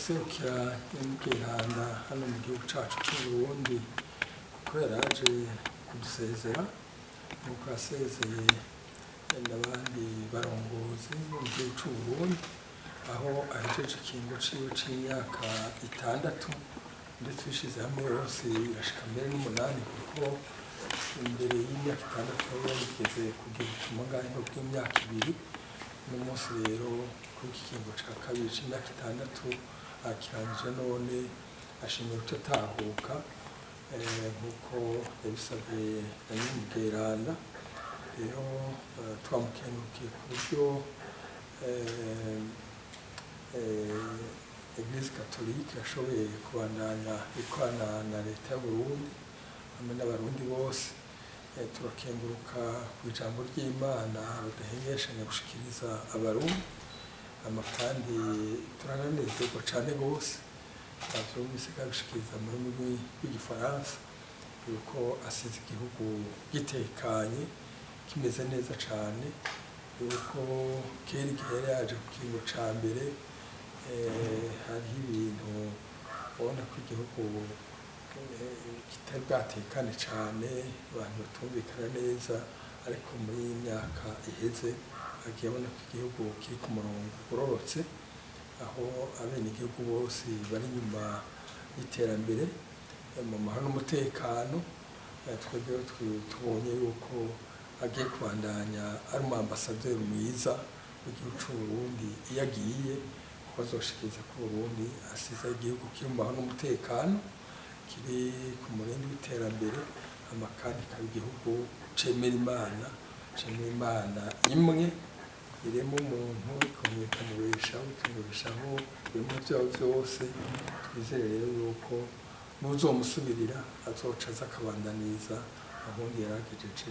userukira Gihanda hano mu gihugu cacu c'Uburundi kuko yaraje kudusezera nuko yasezeye n'abandi barongozi mu gihugu c'Uburundi aho ahejeje ikiringo ciwe c'imyaka 6 ndetse bishize hamwe yose irashika mbere n'umunani kuko imbere y'imyaka 6 yarigeze kugira ubutumwa ngahe bw'imyaka 2 n'umunsi rero kuri iki kiringo ca kabiri c'imyaka 6 akirangije none ashimye gutahuka nkuko yabisabwe na Nyamugiranda rero twamukengurukiye ku buryo Eglise Catholique yashoboye kubandanya ikorana na leta y'Uburundi hamwe n'abarundi bose turakenguruka ku ijambo ry'Imana badahengeshanya gushikiriza abarundi kandi turananezerwa cane gose bavyumvise kabishikiriza mu rurimi rw'igifaransa yuko asize igihugu gitekanye kimeze neza cane yuko kera igihe yari yaje ku kiringo ca mbere hariho ibintu ubona ko igihugu kitari bwatekane cane abantu batumvikana neza ariko muri iyi myaka iheze agiye abona ko igihugu kiri ku murongo ugororotse aho abenegihugu bose bari inyuma y'iterambere mu mahoro n'umutekano twebwe tubonye yuko agiye kubandanya ari umwambasaderi mwiza w'igihugu c'Uburundi iyo agiye kuko azoshikiriza ko Uburundi asize igihugu kiri mu mahoro n'umutekano kiri ku murindi w'iterambere kandi kaba igihugu cemera Imana imwe irema umuntu ikamubeshaho ibintu vyaho vyose twizere rero yuko n'uzomusubirira azoca aza akabandaniza ahundi yaragejeje